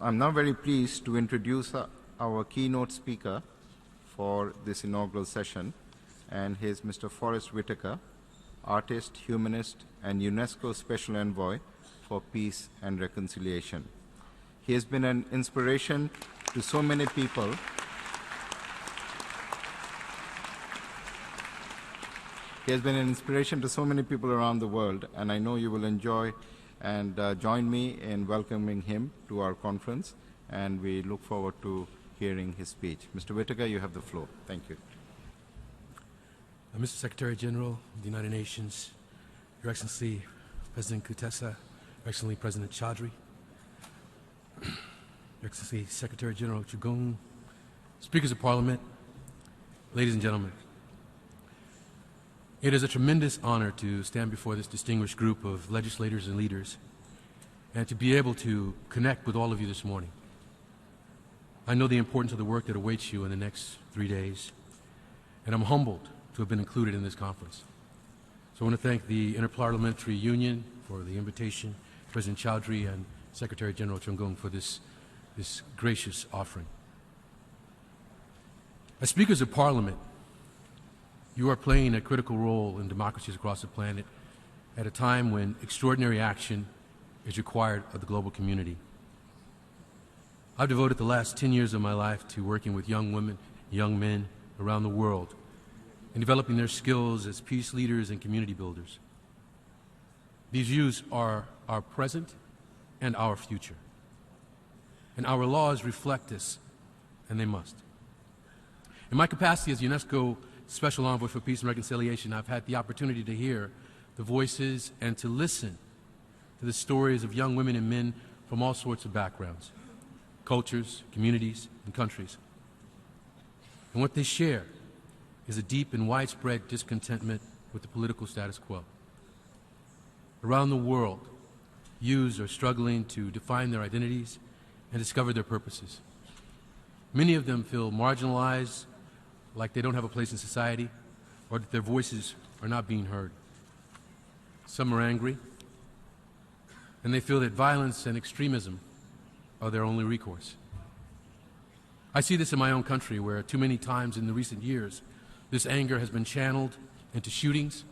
I'm now very pleased to introduce our keynote speaker for this inaugural session, and he is Mr. Forrest Whitaker, artist, humanist, and UNESCO Special Envoy for Peace and Reconciliation. He has been an inspiration to so many people. He has been an inspiration to so many people around the world, and I know you will enjoy and join me in welcoming him to our conference, and we look forward to hearing his speech. Mr. Whitaker, you have the floor. Thank you. Mr. Secretary General of the United Nations, Your Excellency President Kutesa, Your Excellency President Chaudhry, Your Excellency Secretary General Chigung, Speakers of Parliament, ladies and gentlemen. It is a tremendous honor to stand before this distinguished group of legislators and leaders and to be able to connect with all of you this morning. I know the importance of the work that awaits you in the next 3 days, and I'm humbled to have been included in this conference. So I want to thank the Interparliamentary Union for the invitation, President Chaudhry and Secretary General Chung for this gracious offering. As Speakers of Parliament, you are playing a critical role in democracies across the planet at a time when extraordinary action is required of the global community. I've devoted the last 10 years of my life to working with young women, young men around the world and developing their skills as peace leaders and community builders. These youths are our present and our future. And our laws reflect this, and they must. In my capacity as UNESCO Special Envoy for Peace and Reconciliation, I've had the opportunity to hear the voices and to listen to the stories of young women and men from all sorts of backgrounds, cultures, communities, and countries. And what they share is a deep and widespread discontentment with the political status quo. Around the world, youths are struggling to define their identities and discover their purposes. Many of them feel marginalized, like they don't have a place in society, or that their voices are not being heard. Some are angry, and they feel that violence and extremism are their only recourse. I see this in my own country, where too many times in the recent years, this anger has been channeled into shootings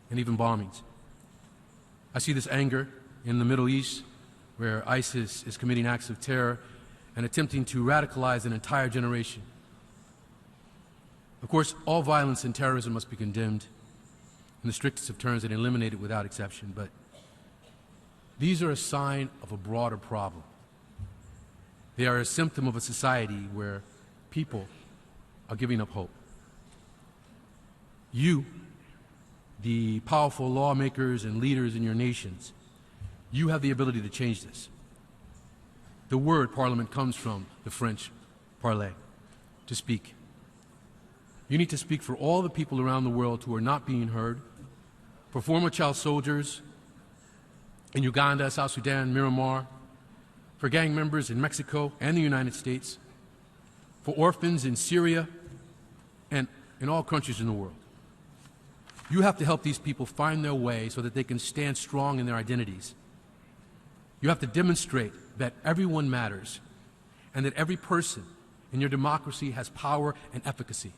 and even bombings. I see this anger in the Middle East, where ISIS is committing acts of terror and attempting to radicalize an entire generation. Of course, all violence and terrorism must be condemned in the strictest of terms and eliminated without exception, but these are a sign of a broader problem. They are a symptom of a society where people are giving up hope. You, the powerful lawmakers and leaders in your nations, you have the ability to change this. The word parliament comes from the French parler, to speak. You need to speak for all the people around the world who are not being heard, for former child soldiers in Uganda, South Sudan, Myanmar, for gang members in Mexico and the United States, for orphans in Syria and in all countries in the world. You have to help these people find their way so that they can stand strong in their identities. You have to demonstrate that everyone matters and that every person in your democracy has power and efficacy.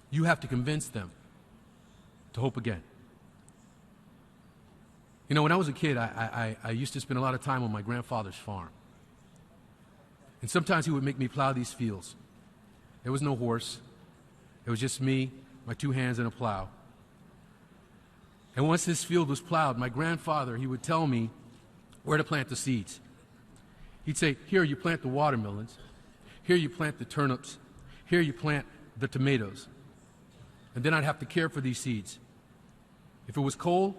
You have to convince them to hope again. You know, when I was a kid, I used to spend a lot of time on my grandfather's farm. And sometimes he would make me plow these fields. There was no horse. It was just me, my 2 hands, and a plow. And once this field was plowed, my grandfather, he would tell me where to plant the seeds. He'd say, here you plant the watermelons. Here you plant the turnips. Here you plant the tomatoes. And then I'd have to care for these seeds. If it was cold,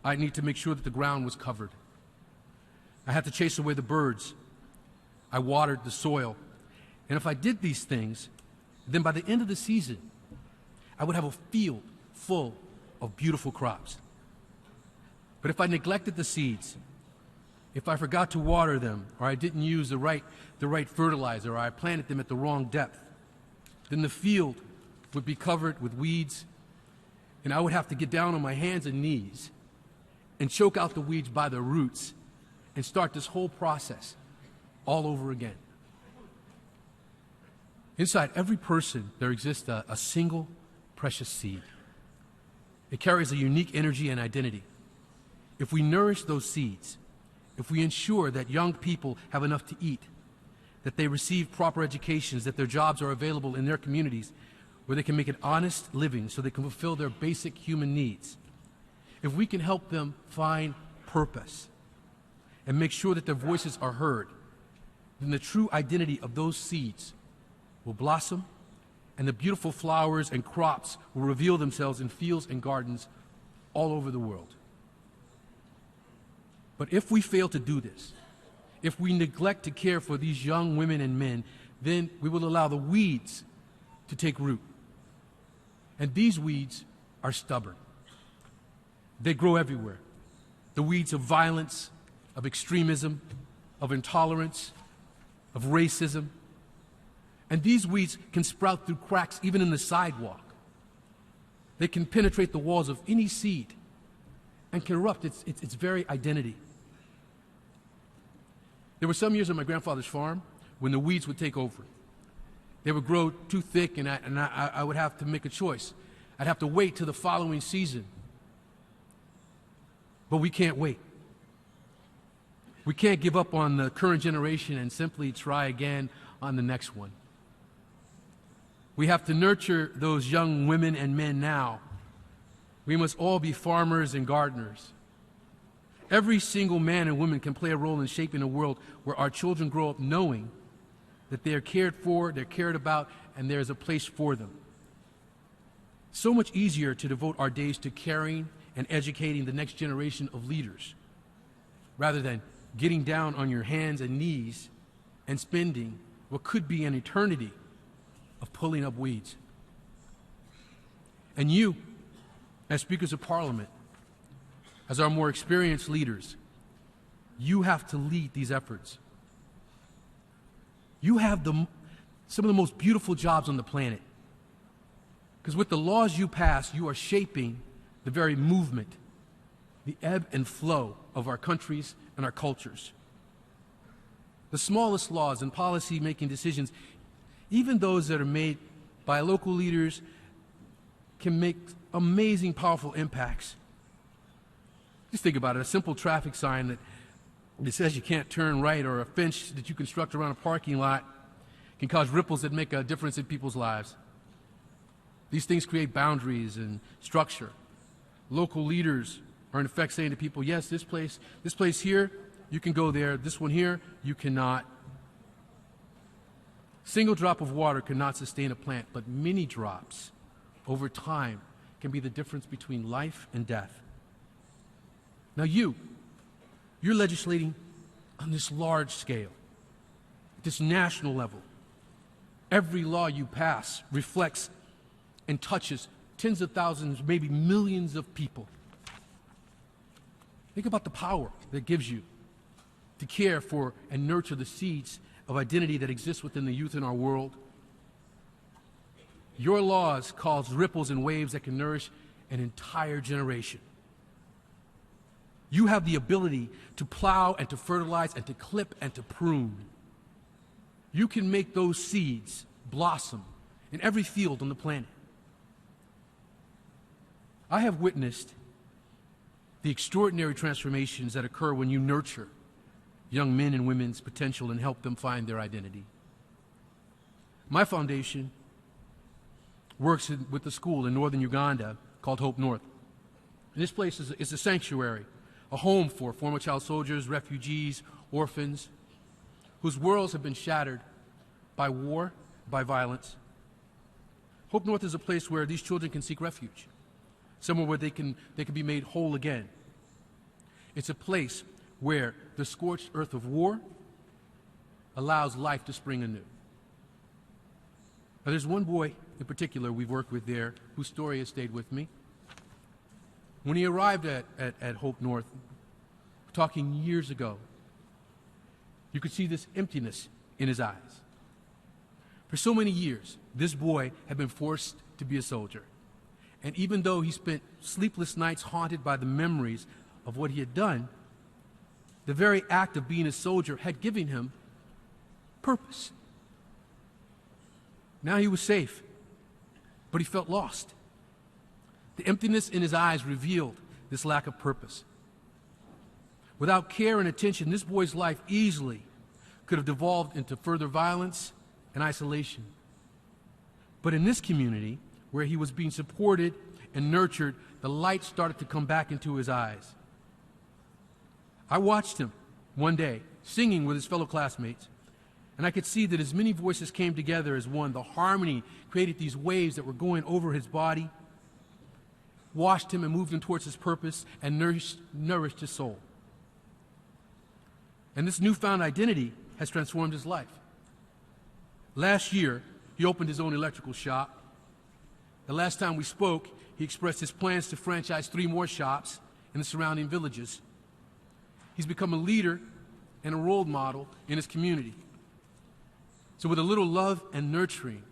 I'd need to make sure that the ground was covered. I had to chase away the birds. I watered the soil. And if I did these things, then by the end of the season, I would have a field full of beautiful crops. But if I neglected the seeds, if I forgot to water them, or I didn't use the right fertilizer, or I planted them at the wrong depth, then the field would be covered with weeds, and I would have to get down on my hands and knees and choke out the weeds by the roots and start this whole process all over again. Inside every person, there exists a single precious seed. It carries a unique energy and identity. If we nourish those seeds, if we ensure that young people have enough to eat, that they receive proper educations, that their jobs are available in their communities where they can make an honest living so they can fulfill their basic human needs, if we can help them find purpose and make sure that their voices are heard, then the true identity of those seeds will blossom, and the beautiful flowers and crops will reveal themselves in fields and gardens all over the world. But if we fail to do this, if we neglect to care for these young women and men, then we will allow the weeds to take root. And these weeds are stubborn. They grow everywhere. The weeds of violence, of extremism, of intolerance, of racism. And these weeds can sprout through cracks even in the sidewalk. They can penetrate the walls of any seed and corrupt its very identity. There were some years on my grandfather's farm when the weeds would take over. They would grow too thick, and I would have to make a choice. I'd have to wait till the following season. But we can't wait. We can't give up on the current generation and simply try again on the next one. We have to nurture those young women and men now. We must all be farmers and gardeners. Every single man and woman can play a role in shaping a world where our children grow up knowing that they are cared for, they're cared about, and there is a place for them. So much easier to devote our days to caring and educating the next generation of leaders, rather than getting down on your hands and knees and spending what could be an eternity of pulling up weeds. And you, as speakers of parliament, as our more experienced leaders, you have to lead these efforts. You have some of the most beautiful jobs on the planet. Because with the laws you pass, you are shaping the very movement, the ebb and flow of our countries and our cultures. The smallest laws and policy-making decisions, even those that are made by local leaders, can make amazing, powerful impacts. Just think about it, a simple traffic sign that says you can't turn right, or a fence that you construct around a parking lot, can cause ripples that make a difference in people's lives. These things create boundaries and structure. Local leaders are in effect saying to people, yes, this place here, you can go there. This one here, you cannot. Single drop of water cannot sustain a plant, but many drops over time can be the difference between life and death. Now you're legislating on this large scale, at this national level. Every law you pass reflects and touches tens of thousands, maybe millions of people. Think about the power that gives you to care for and nurture the seeds of identity that exists within the youth in our world. Your laws cause ripples and waves that can nourish an entire generation. You have the ability to plow and to fertilize and to clip and to prune. You can make those seeds blossom in every field on the planet. I have witnessed the extraordinary transformations that occur when you nurture young men and women's potential and help them find their identity. My foundation works with a school in northern Uganda called Hope North. And this place is a sanctuary, a home for former child soldiers, refugees, orphans, whose worlds have been shattered by war, by violence. Hope North is a place where these children can seek refuge, somewhere where they can be made whole again. It's a place where the scorched earth of war allows life to spring anew. Now, there's one boy in particular we've worked with there whose story has stayed with me. When he arrived at Hope North, talking years ago, you could see this emptiness in his eyes. For so many years, this boy had been forced to be a soldier. And even though he spent sleepless nights haunted by the memories of what he had done, the very act of being a soldier had given him Purpose. Now he was safe, but he felt lost. The emptiness in his eyes revealed this lack of purpose. Without care and attention, this boy's life easily could have devolved into further violence and isolation. But in this community, where he was being supported and nurtured, the light started to come back into his eyes. I watched him one day singing with his fellow classmates, and I could see that as many voices came together as one, the harmony created these waves that were going over his body, washed him and moved him towards his purpose, and nourished his soul. And this newfound identity has transformed his life. Last year, he opened his own electrical shop. The last time we spoke, he expressed his plans to franchise 3 more shops in the surrounding villages. He's become a leader and a role model in his community. So with a little love and nurturing,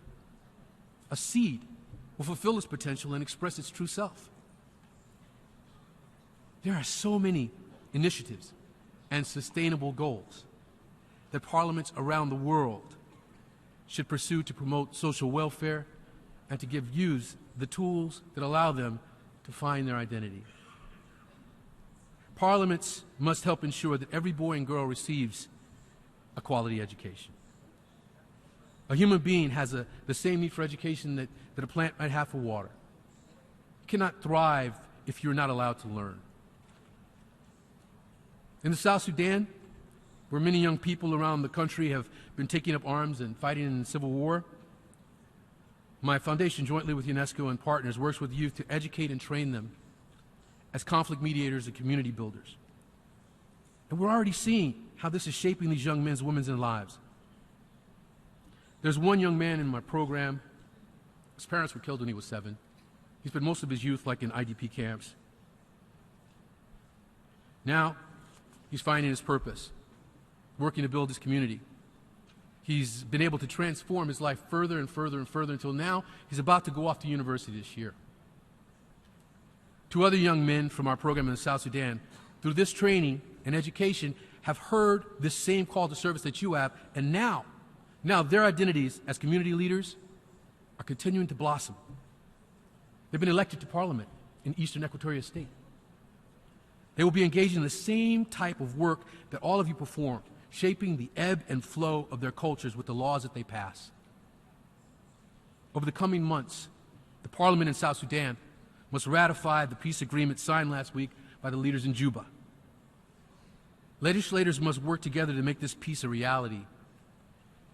a seed will fulfill its potential and express its true self. There are so many initiatives and sustainable goals that parliaments around the world should pursue to promote social welfare and to give youth the tools that allow them to find their identity. Parliaments must help ensure that every boy and girl receives a quality education. A human being has the same need for education that a plant might have for water. You cannot thrive if you're not allowed to learn. In the South Sudan, where many young people around the country have been taking up arms and fighting in the civil war, my foundation, jointly with UNESCO and partners, works with youth to educate and train them as conflict mediators and community builders. And we're already seeing how this is shaping these young men's, women's, and lives. There's one young man in my program. His parents were killed when he was 7. He spent most of his youth in IDP camps. Now, he's finding his purpose, working to build his community. He's been able to transform his life further and further and further until now he's about to go off to university this year. 2 other young men from our program in the South Sudan, through this training and education, have heard this same call to service that you have, and now their identities as community leaders are continuing to blossom. They've been elected to parliament in Eastern Equatoria State. They will be engaged in the same type of work that all of you performed, shaping the ebb and flow of their cultures with the laws that they pass. Over the coming months, the parliament in South Sudan must ratify the peace agreement signed last week by the leaders in Juba. Legislators must work together to make this peace a reality,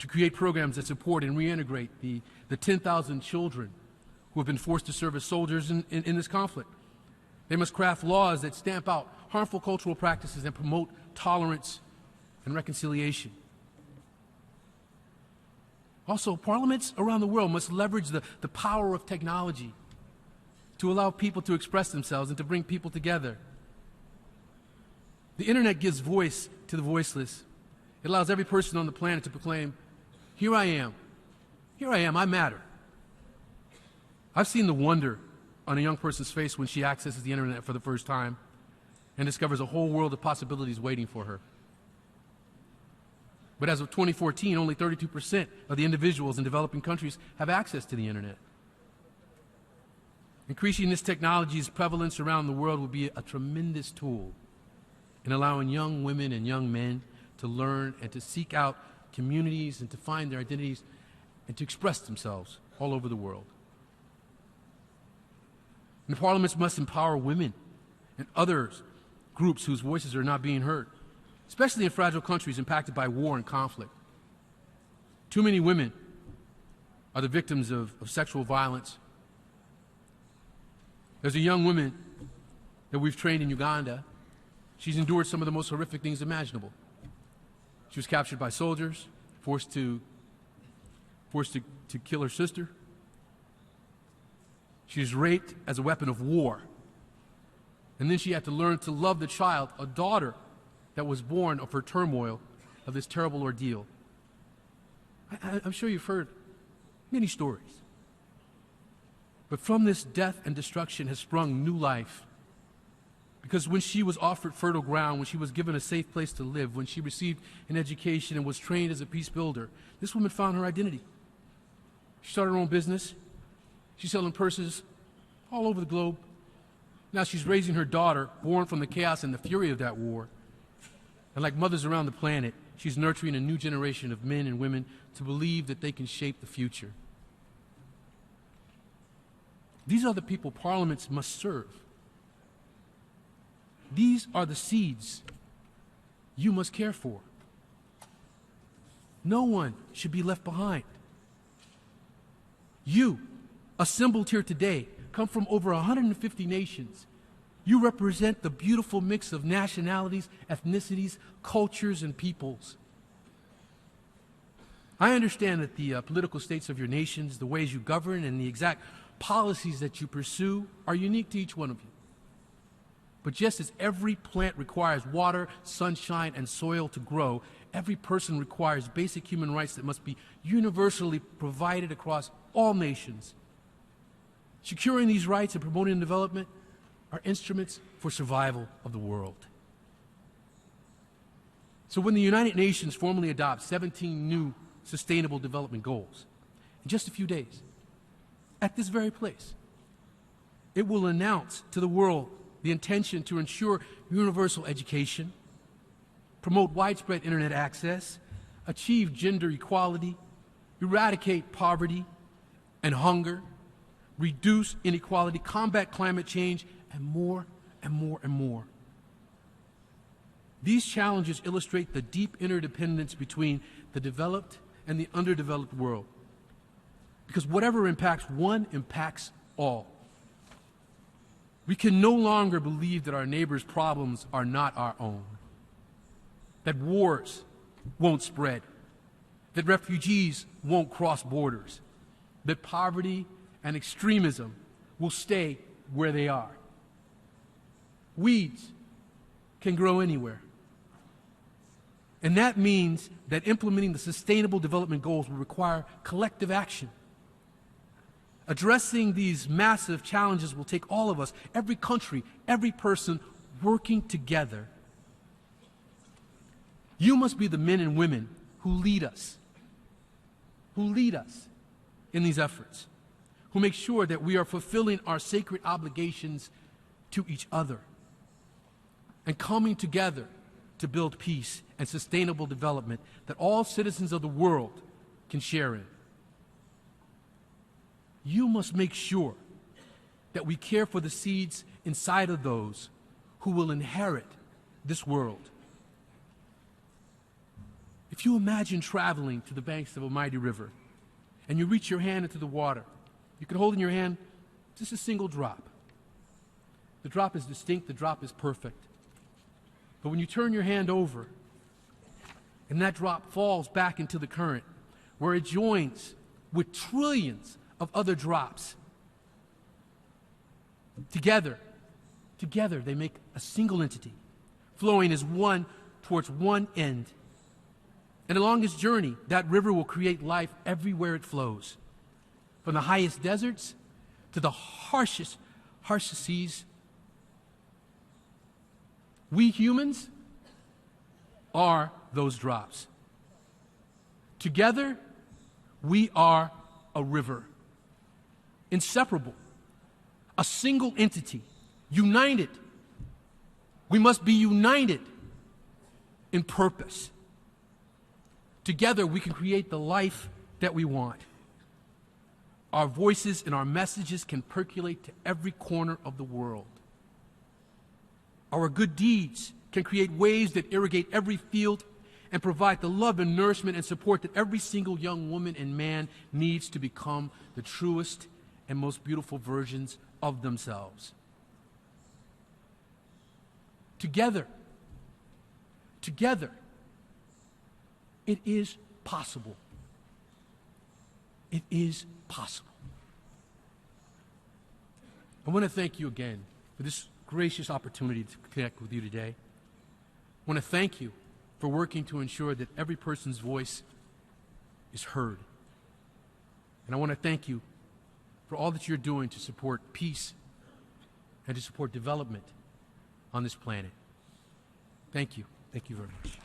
to create programs that support and reintegrate the 10,000 children who have been forced to serve as soldiers in this conflict. They must craft laws that stamp out harmful cultural practices and promote tolerance and reconciliation. Also, parliaments around the world must leverage the power of technology to allow people to express themselves and to bring people together. The internet gives voice to the voiceless. It allows every person on the planet to proclaim, here I am, I matter. I've seen the wonder on a young person's face when she accesses the internet for the first time and discovers a whole world of possibilities waiting for her. But as of 2014, only 32% of the individuals in developing countries have access to the internet. Increasing this technology's prevalence around the world will be a tremendous tool in allowing young women and young men to learn and to seek out communities and to find their identities and to express themselves all over the world. And the parliaments must empower women and other groups whose voices are not being heard, especially in fragile countries impacted by war and conflict. Too many women are the victims of sexual violence. There's a young woman that we've trained in Uganda. She's endured some of the most horrific things imaginable. She was captured by soldiers, forced to kill her sister. She was raped as a weapon of war. And then she had to learn to love the child, a daughter that was born of her turmoil, of this terrible ordeal. I'm sure you've heard many stories. But from this death and destruction has sprung new life. Because when she was offered fertile ground, when she was given a safe place to live, when she received an education and was trained as a peace builder, this woman found her identity. She started her own business. She's selling purses all over the globe. Now she's raising her daughter, born from the chaos and the fury of that war. And like mothers around the planet, she's nurturing a new generation of men and women to believe that they can shape the future. These are the people parliaments must serve. These are the seeds you must care for. No one should be left behind. You, assembled here today, come from over 150 nations. You represent the beautiful mix of nationalities, ethnicities, cultures, and peoples. I understand that the political states of your nations, the ways you govern, and the exact policies that you pursue are unique to each one of you. But just as every plant requires water, sunshine, and soil to grow, every person requires basic human rights that must be universally provided across all nations. Securing these rights and promoting development are instruments for survival of the world. So when the United Nations formally adopts 17 new Sustainable Development Goals in just a few days, at this very place, it will announce to the world the intention to ensure universal education, promote widespread internet access, achieve gender equality, eradicate poverty and hunger, reduce inequality, combat climate change, and more and more and more. These challenges illustrate the deep interdependence between the developed and the underdeveloped world. Because whatever impacts one impacts all. We can no longer believe that our neighbors' problems are not our own, that wars won't spread, that refugees won't cross borders, that poverty and extremism will stay where they are. Weeds can grow anywhere. And that means that implementing the Sustainable Development Goals will require collective action. Addressing these massive challenges will take all of us, every country, every person, working together. You must be the men and women who lead us in these efforts, who make sure that we are fulfilling our sacred obligations to each other and coming together to build peace and sustainable development that all citizens of the world can share in. You must make sure that we care for the seeds inside of those who will inherit this world. If you imagine traveling to the banks of a mighty river and you reach your hand into the water, you can hold in your hand just a single drop. The drop is distinct, the drop is perfect. But when you turn your hand over and that drop falls back into the current, where it joins with trillions of other drops, together they make a single entity, flowing as one towards one end. And along its journey, that river will create life everywhere it flows, from the highest deserts to the harshest seas. We humans are those drops. Together, we are a river, inseparable, a single entity, united. We must be united in purpose. Together, we can create the life that we want. Our voices and our messages can percolate to every corner of the world. Our good deeds can create waves that irrigate every field and provide the love and nourishment and support that every single young woman and man needs to become the truest and most beautiful versions of themselves. Together, it is possible. It is possible. I want to thank you again for this gracious opportunity to connect with you today. I want to thank you for working to ensure that every person's voice is heard. And I want to thank you for all that you're doing to support peace and to support development on this planet. Thank you. Thank you very much.